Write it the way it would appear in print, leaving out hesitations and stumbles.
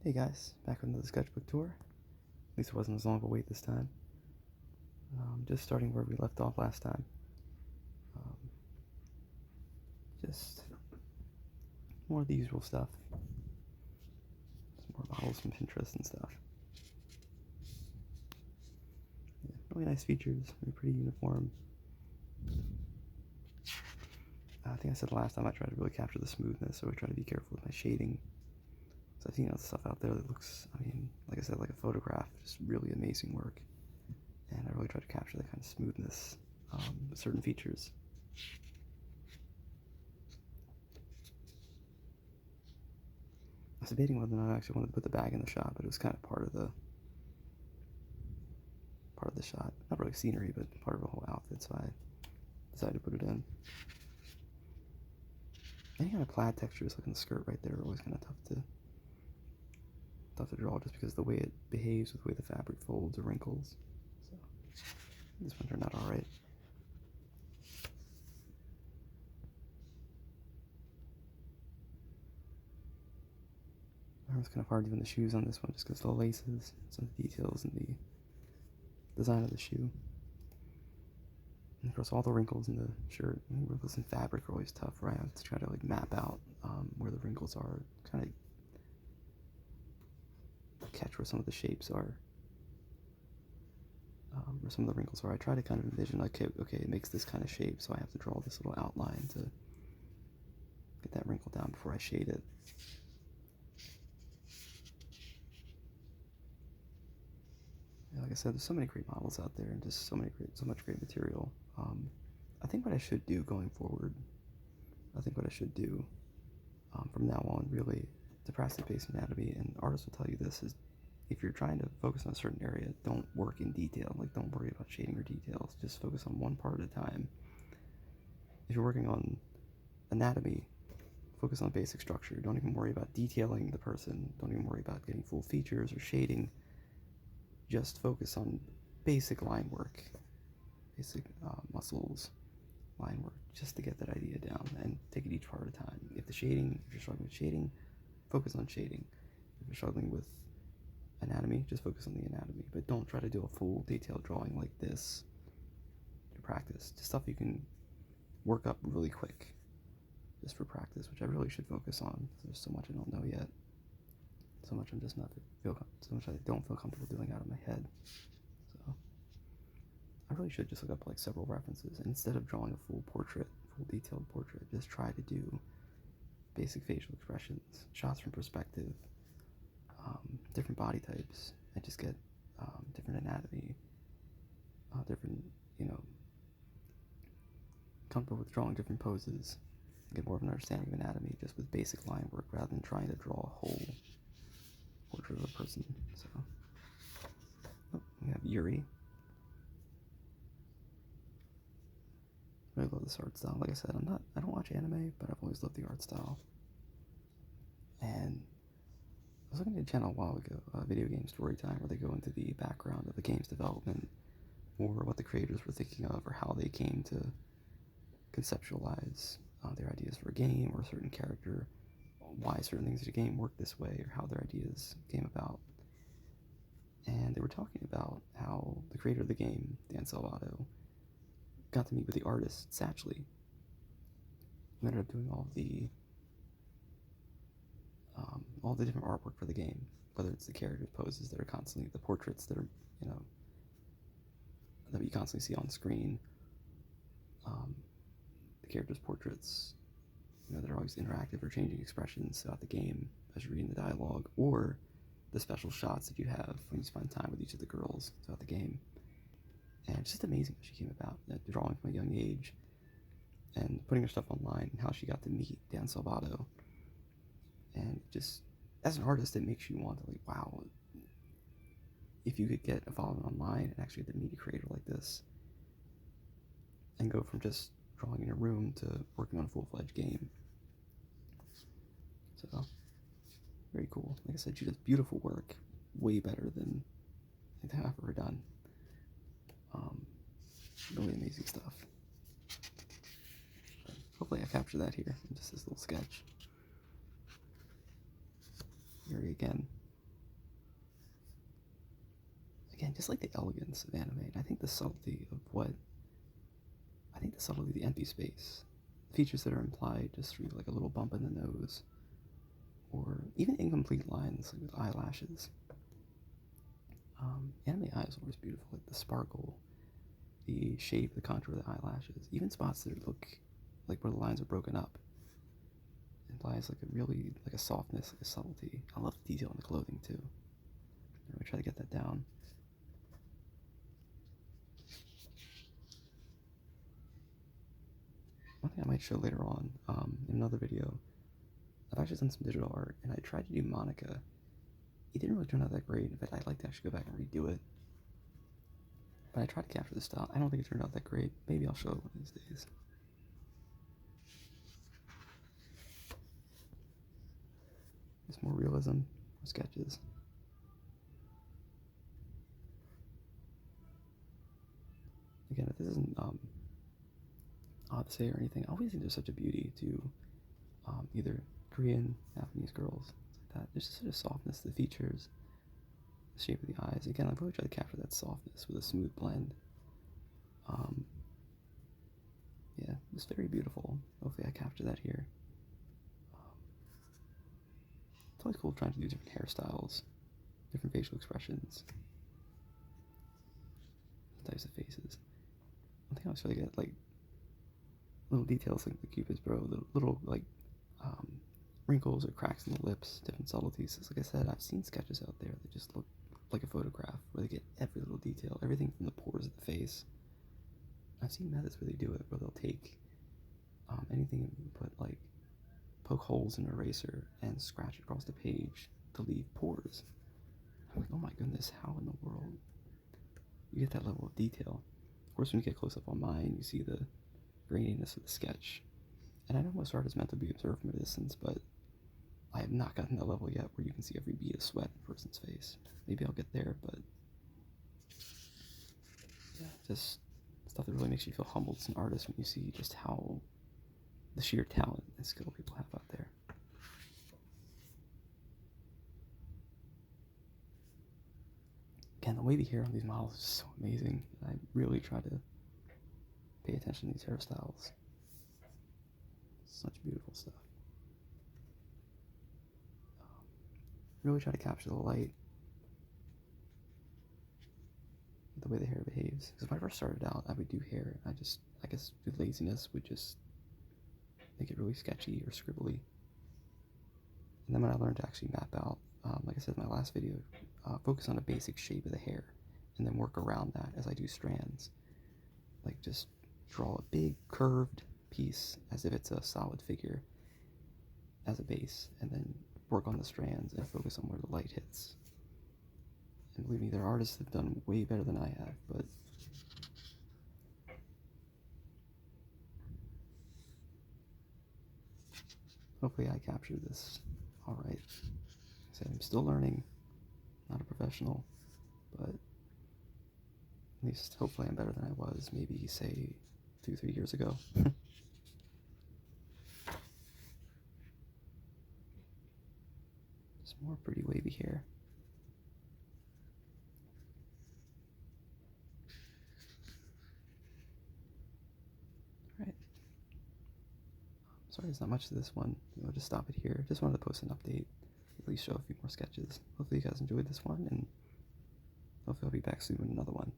Hey guys, back with another sketchbook tour. At least it wasn't as long of a wait this time. Just starting where we left off last time. Just more of the usual stuff. Some more models from Pinterest and stuff. Yeah, really nice features, pretty uniform. I think I said last time I tried to really capture the smoothness, so I try to be careful with my shading. So I've seen stuff out there that looks, like I said, like a photograph, just really amazing work. And I really try to capture that kind of smoothness with certain features. I was debating whether or not I actually wanted to put the bag in the shot, but it was kind of part of the shot. Not really scenery, but part of the whole outfit, so I decided to put it in. Any kind of plaid textures, like in the skirt right there, are always kind of tough to draw, just because of the way it behaves with the way the fabric folds or wrinkles. So this one turned out all right. It was kind of hard doing the shoes on this one, just because of the laces, some of the details, and the design of the shoe. And of course, all the wrinkles in the shirt, wrinkles in fabric are always tough, right? I have to try to map out where the wrinkles are, kind of catch where some of the shapes are, where some of the wrinkles are. I try to kind of envision, okay, it makes this kind of shape, so I have to draw this little outline to get that wrinkle down before I shade it. Like I said, there's so many great models out there, and just so much great material. I think what I should do going forward, from now on, really, to practice basic anatomy, and artists will tell you this, is if you're trying to focus on a certain area, don't work in detail. Don't worry about shading or details. Just focus on one part at a time. If you're working on anatomy, focus on basic structure. Don't even worry about detailing the person. Don't even worry about getting full features or shading. Just focus on basic line work, basic muscles, line work, just to get that idea down, and take it each part at a time. If you're struggling with shading, focus on shading. If you're struggling with anatomy, just focus on the anatomy, but don't try to do a full detailed drawing like this to practice. Just stuff you can work up really quick, just for practice, which I really should focus on. There's so much I don't know yet. So much so much I don't feel comfortable doing out of my head. So I really should just look up several references, and instead of drawing a full detailed portrait, just try to do basic facial expressions, shots from perspective, different body types, and just get different anatomy, comfortable with drawing different poses, get more of an understanding of anatomy just with basic line work rather than trying to draw a whole portrait of a person. So we have Yuri. I really love this art style. Like I said, I don't watch anime, but I've always loved the art style. And I was looking at a channel a while ago, Video Game Storytime, where they go into the background of the game's development, or what the creators were thinking of, or how they came to conceptualize their ideas for a game or a certain character, why certain things in a game work this way, or how their ideas came about. And they were talking about how the creator of the game, Dan Salvato, got to meet with the artist, Satchley, who ended up doing all the different artwork for the game, whether it's the characters' poses that are constantly, the portraits that are, that you constantly see on screen, the characters' portraits, that are always interactive or changing expressions throughout the game as you're reading the dialogue, or the special shots that you have when you spend time with each of the girls throughout the game. And it's just amazing how she came about, drawing from a young age, and putting her stuff online, and how she got to meet Dan Salvato. And just, as an artist, it makes you want to, wow, if you could get a following online and actually get to meet a creator like this, and go from just drawing in your room to working on a full-fledged game. So, very cool. Like I said, she does beautiful work, way better than anything I've ever done. Really amazing stuff. But hopefully I capture that here in just this little sketch. Here again. again, just like the elegance of anime, and I think the subtlety of the empty space, features that are implied just through like a little bump in the nose, or even incomplete lines like with eyelashes. Anime eye is always beautiful, like the sparkle, the shape, the contour of the eyelashes, even spots that look like where the lines are broken up, implies like a really like a softness, like a subtlety. I love the detail in the clothing too. I'm gonna try to get that down. One thing I might show later on in another video, I've actually done some digital art, and I tried to do Monica. It didn't really turn out that great. In fact, I'd like to actually go back and redo it. But I tried to capture the style. I don't think it turned out that great. Maybe I'll show it one of these days. Just more realism, more sketches. Again, if this isn't odd to say or anything, I always think there's such a beauty to either Korean, Japanese girls, things like that. There's just such a softness to the features, the shape of the eyes. Again, I've really tried to capture that softness with a smooth blend. Yeah, it's very beautiful. Hopefully I capture that here. It's always cool trying to do different hairstyles, different facial expressions, types of faces. One thing I always really get, like, little details like the Cupid's bow, little like, wrinkles or cracks in the lips, different subtleties. Like I said, I've seen sketches out there that just look like a photograph, where they get every little detail, everything from the pores of the face. I've seen methods where they do it, where they'll take anything and put like poke holes in an eraser and scratch across the page to leave pores. I'm like, oh my goodness, how in the world you get that level of detail? Of course, when you get close up on mine, you see the graininess of the sketch. And I know most art is meant to be observed from a distance, but I have not gotten that level yet where you can see every bead of sweat in a person's face. Maybe I'll get there, but yeah, just stuff that really makes you feel humbled as an artist when you see just how the sheer talent and skill people have out there. Again, the wavy hair on these models is so amazing. I really try to pay attention to these hairstyles. Such beautiful stuff. Really try to capture the light, the way the hair behaves. Because when I first started out, I would do hair, and I guess through laziness, would just make it really sketchy or scribbly. And then when I learned to actually map out, like I said in my last video, focus on a basic shape of the hair, and then work around that as I do strands. Like just draw a big curved piece as if it's a solid figure as a base, and then work on the strands and focus on where the light hits. And believe me, there are artists that have done way better than I have, but hopefully I captured this all right. Like I said, I'm still learning, not a professional, but at least hopefully I'm better than I was maybe, say, 2-3 years ago. Just more pretty wavy hair. Alright. Sorry there's not much to this one. I'll just stop it here. Just wanted to post an update, at least show a few more sketches. Hopefully you guys enjoyed this one, and hopefully I'll be back soon with another one.